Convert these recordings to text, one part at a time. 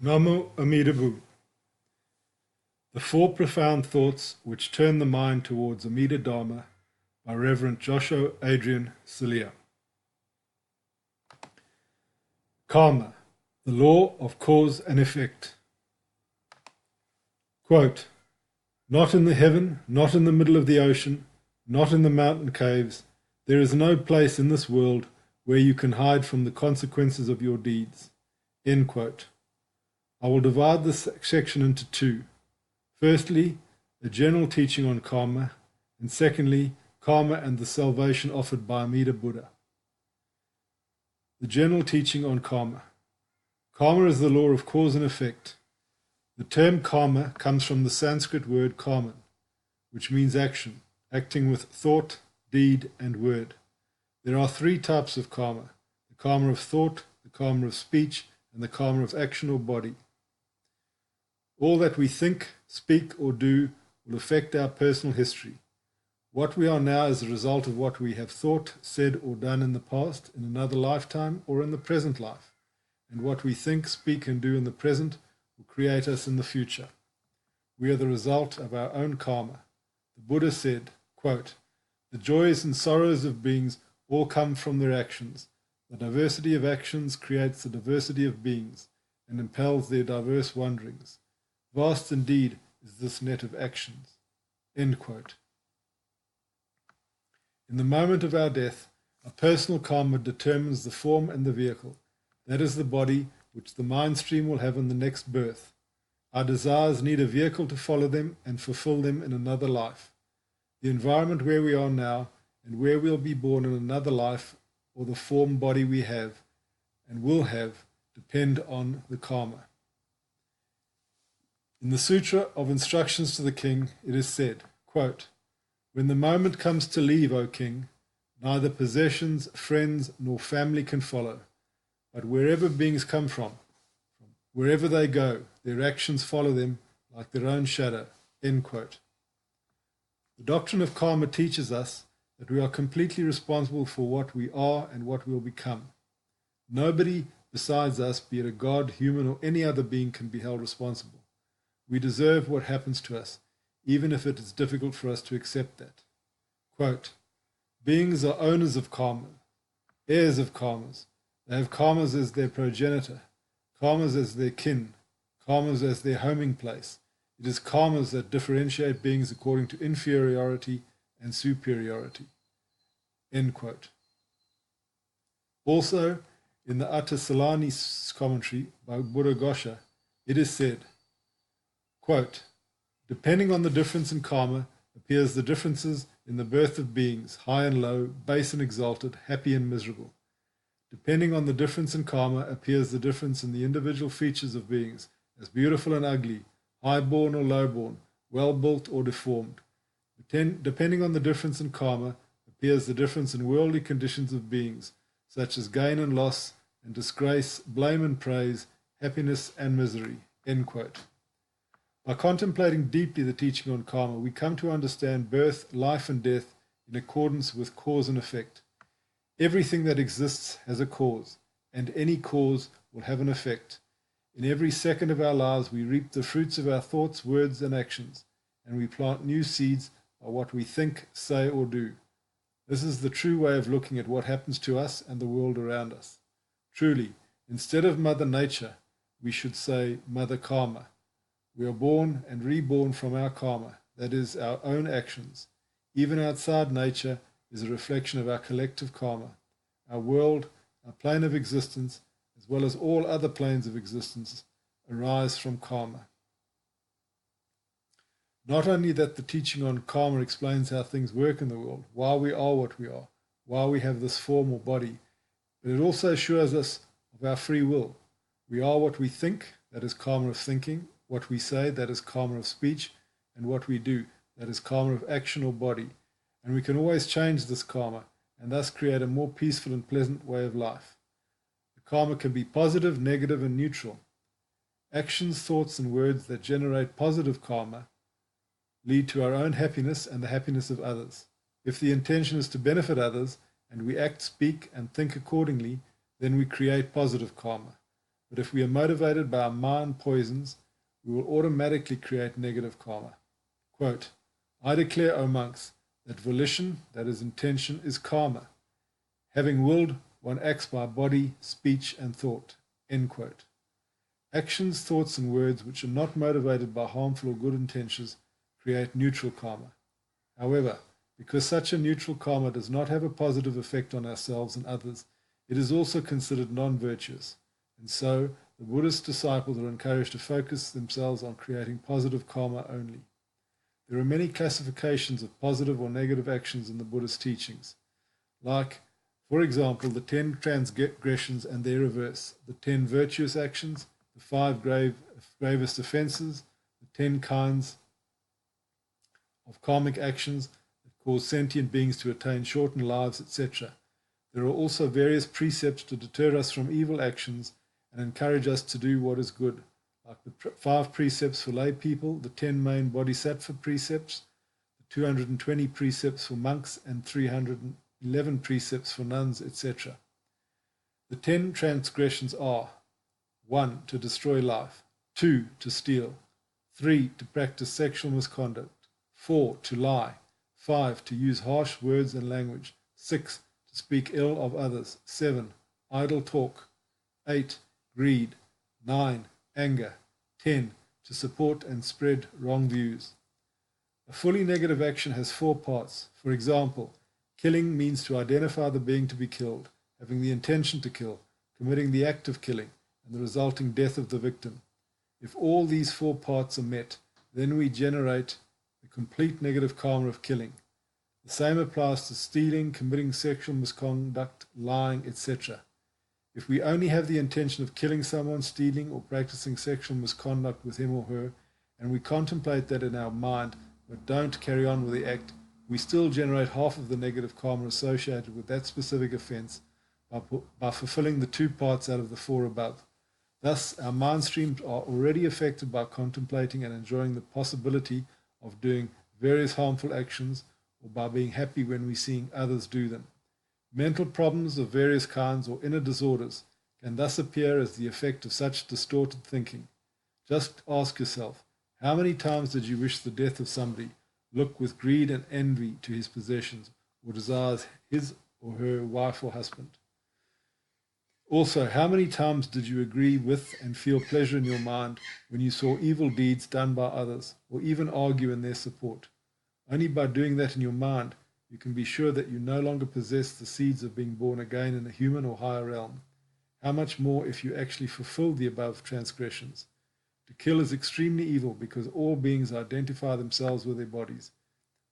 Namo Amida Buddha. The Four Profound Thoughts Which Turn the Mind Towards Amida Dharma by Reverend Joshua Adrian Celia. Karma, the law of cause and effect. Quote, not in the heaven, not in the middle of the ocean, not in the mountain caves, there is no place in this world where you can hide from the consequences of your deeds. End quote. I will divide this section into two. Firstly, a general teaching on karma, and secondly, karma and the salvation offered by Amida Buddha. The general teaching on karma. Karma is the law of cause and effect. The term karma comes from the Sanskrit word karman, which means action, acting with thought, deed, and word. There are three types of karma: the karma of thought, the karma of speech, and the karma of action or body. All that we think, speak, or do will affect our personal history. What we are now is a result of what we have thought, said, or done in the past, in another lifetime, or in the present life. And what we think, speak, and do in the present will create us in the future. We are the result of our own karma. The Buddha said, quote, the joys and sorrows of beings all come from their actions. The diversity of actions creates the diversity of beings and impels their diverse wanderings. Vast indeed is this net of actions. End quote. In the moment of our death, our personal karma determines the form and the vehicle. That is the body which the mind stream will have in the next birth. Our desires need a vehicle to follow them and fulfill them in another life. The environment where we are now and where we'll be born in another life, or the form body we have and will have, depend on the karma. In the Sutra of Instructions to the King, it is said, quote, when the moment comes to leave, O King, neither possessions, friends, nor family can follow, but wherever beings come from, wherever they go, their actions follow them like their own shadow. End quote. The doctrine of karma teaches us that we are completely responsible for what we are and what we'll become. Nobody besides us, be it a god, human, or any other being, can be held responsible. We deserve what happens to us, even if it is difficult for us to accept that. Quote, beings are owners of karma, heirs of karmas. They have karmas as their progenitor, karmas as their kin, karmas as their homing place. It is karmas that differentiate beings according to inferiority and superiority. End quote. Also, in the Attasalani commentary by Buddha Gosha, it is said, quote, depending on the difference in karma appears the differences in the birth of beings, high and low, base and exalted, happy and miserable. Depending on the difference in karma appears the difference in the individual features of beings, as beautiful and ugly, high-born or low-born, well-built or deformed. Depending on the difference in karma appears the difference in worldly conditions of beings, such as gain and loss and disgrace, blame and praise, happiness and misery. End quote. By contemplating deeply the teaching on karma, we come to understand birth, life, and death in accordance with cause and effect. Everything that exists has a cause, and any cause will have an effect. In every second of our lives, we reap the fruits of our thoughts, words, and actions, and we plant new seeds by what we think, say, or do. This is the true way of looking at what happens to us and the world around us. Truly, instead of Mother Nature, we should say Mother Karma. We are born and reborn from our karma, that is, our own actions. Even outside nature is a reflection of our collective karma. Our world, our plane of existence, as well as all other planes of existence, arise from karma. Not only that the teaching on karma explains how things work in the world, why we are what we are, why we have this form or body, but it also assures us of our free will. We are what we think, that is karma of thinking, what we say, that is karma of speech, and what we do, that is karma of action or body. And we can always change this karma and thus create a more peaceful and pleasant way of life. The karma can be positive, negative, and neutral. Actions, thoughts, and words that generate positive karma lead to our own happiness and the happiness of others. If the intention is to benefit others and we act, speak, and think accordingly, then we create positive karma. but if we are motivated by our mind poisons, we will automatically create negative karma. Quote, I declare, O monks, that volition, that is intention, is karma. Having willed, one acts by body, speech, and thought. End quote. Actions, thoughts, and words which are not motivated by harmful or good intentions create neutral karma. However, because such a neutral karma does not have a positive effect on ourselves and others, it is also considered non-virtuous. And so, the Buddhist disciples are encouraged to focus themselves on creating positive karma only. There are many classifications of positive or negative actions in the Buddhist teachings, like, for example, the 10 transgressions and their reverse, the 10 virtuous actions, the 5 gravest offenses, the 10 kinds of karmic actions that cause sentient beings to attain shortened lives, etc. There are also various precepts to deter us from evil actions and encourage us to do what is good, like the 5 precepts for lay people, the 10 main bodhisattva precepts, the 220 precepts for monks, and 311 precepts for nuns, etc. The 10 transgressions are 1. To destroy life, 2. To steal, 3. To practice sexual misconduct, 4. To lie, 5. To use harsh words and language, 6. To speak ill of others, 7. Idle talk, 8. Greed, 9. Anger, 10. To support and spread wrong views. A fully negative action has 4 parts. For example, killing means to identify the being to be killed, having the intention to kill, committing the act of killing, and the resulting death of the victim. If all these 4 parts are met, then we generate the complete negative karma of killing. The same applies to stealing, committing sexual misconduct, lying, etc. If we only have the intention of killing someone, stealing, or practicing sexual misconduct with him or her, and we contemplate that in our mind, but don't carry on with the act, we still generate half of the negative karma associated with that specific offense by fulfilling the 2 parts out of the 4 above. Thus, our mind streams are already affected by contemplating and enjoying the possibility of doing various harmful actions, or by being happy when we see others do them. Mental problems of various kinds or inner disorders can thus appear as the effect of such distorted thinking. Just ask yourself, how many times did you wish the death of somebody, look with greed and envy to his possessions, or desires his or her wife or husband? Also, how many times did you agree with and feel pleasure in your mind when you saw evil deeds done by others, or even argue in their support? Only by doing that in your mind, you can be sure that you no longer possess the seeds of being born again in a human or higher realm. How much more if you actually fulfill the above transgressions? To kill is extremely evil because all beings identify themselves with their bodies.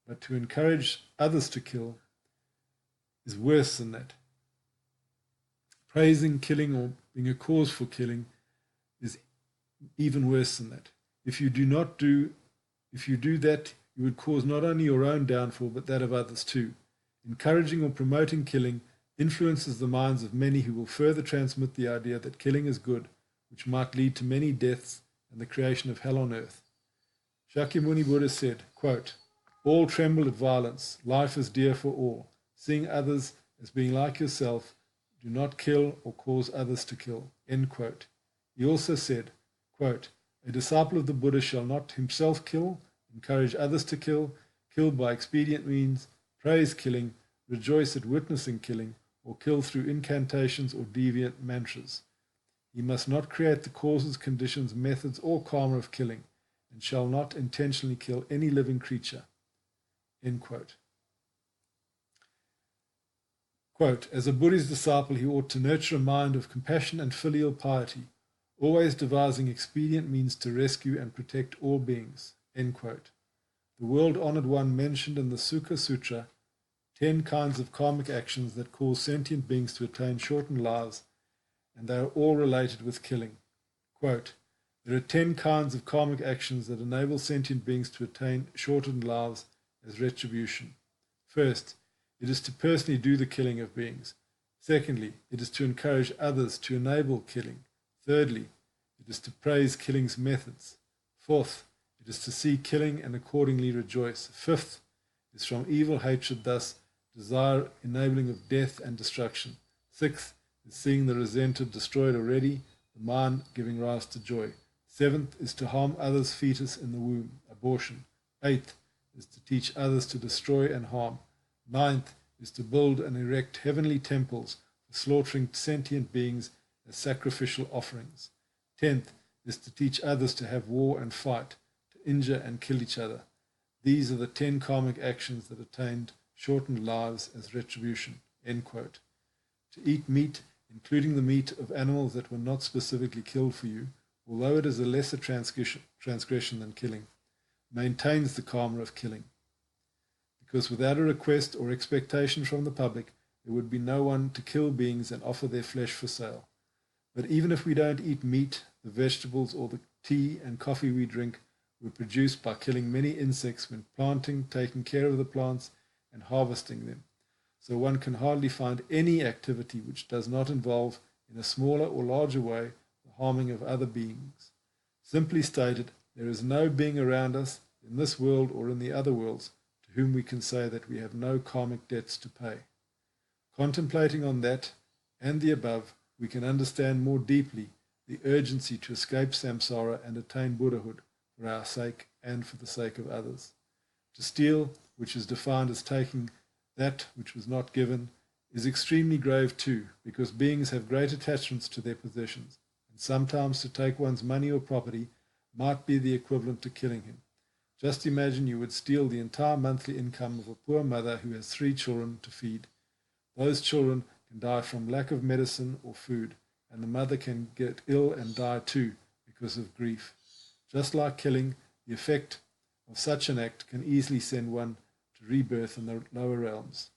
But to encourage others to kill is worse than that. Praising killing or being a cause for killing is even worse than that. If you do that, you would cause not only your own downfall, but that of others too. Encouraging or promoting killing influences the minds of many who will further transmit the idea that killing is good, which might lead to many deaths and the creation of hell on earth. Shakyamuni Buddha said, quote, all tremble at violence. Life is dear for all. Seeing others as being like yourself, do not kill or cause others to kill. End quote. He also said, quote, a disciple of the Buddha shall not himself kill, encourage others to kill by expedient means, praise killing, rejoice at witnessing killing, or kill through incantations or deviant mantras. He must not create the causes, conditions, methods, or karma of killing, and shall not intentionally kill any living creature. End quote. Quote, as a Buddhist disciple, he ought to nurture a mind of compassion and filial piety, always devising expedient means to rescue and protect all beings. End quote. The world-honored one mentioned in the Sukha Sutra 10 kinds of karmic actions that cause sentient beings to attain shortened lives, and they are all related with killing. Quote, there are 10 kinds of karmic actions that enable sentient beings to attain shortened lives as retribution. First, it is to personally do the killing of beings. Secondly, it is to encourage others to enable killing. Thirdly, it is to praise killing's methods. Fourth, it is to see killing and accordingly rejoice. Fifth, is from evil hatred, thus desire enabling of death and destruction. Sixth, is seeing the resented destroyed already. the mind giving rise to joy. 7th is to harm others' fetus in the womb, abortion. 8th is to teach others to destroy and harm. 9th is to build and erect heavenly temples for slaughtering sentient beings as sacrificial offerings. 10th is to teach others to have war and fight, to injure and kill each other. These are the 10 karmic actions that attained shortened lives as retribution. End quote. To eat meat, including the meat of animals that were not specifically killed for you, although it is a lesser transgression than killing, maintains the karma of killing. Because without a request or expectation from the public, there would be no one to kill beings and offer their flesh for sale. But even if we don't eat meat, the vegetables or the tea and coffee we drink were produced by killing many insects when planting, taking care of the plants, and harvesting them. So one can hardly find any activity which does not involve, in a smaller or larger way, the harming of other beings. Simply stated, there is no being around us, in this world or in the other worlds, to whom we can say that we have no karmic debts to pay. Contemplating on that and the above, we can understand more deeply the urgency to escape samsara and attain Buddhahood for our sake and for the sake of others. To steal, which is defined as taking that which was not given, is extremely grave too, because beings have great attachments to their possessions, and sometimes to take one's money or property might be the equivalent to killing him. Just imagine you would steal the entire monthly income of a poor mother who has 3 children to feed. Those children can die from lack of medicine or food, and the mother can get ill and die too because of grief. Just like killing, the effect of such an act can easily send one to rebirth in the lower realms.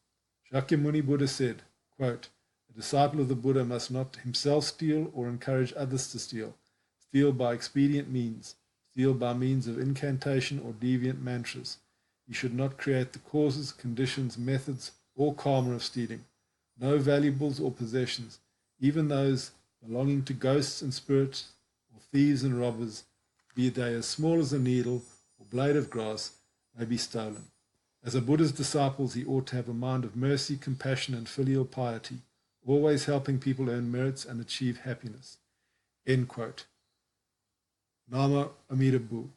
Shakyamuni Buddha said, quote, "A disciple of the Buddha must not himself steal or encourage others to steal. Steal by expedient means. Steal by means of incantation or deviant mantras. He should not create the causes, conditions, methods, or karma of stealing. No valuables or possessions, even those belonging to ghosts and spirits, or thieves and robbers, be they as small as a needle or blade of grass, may be stolen. As a Buddha's disciples, he ought to have a mind of mercy, compassion, and filial piety, always helping people earn merits and achieve happiness." End quote. Nama Amida Buddha.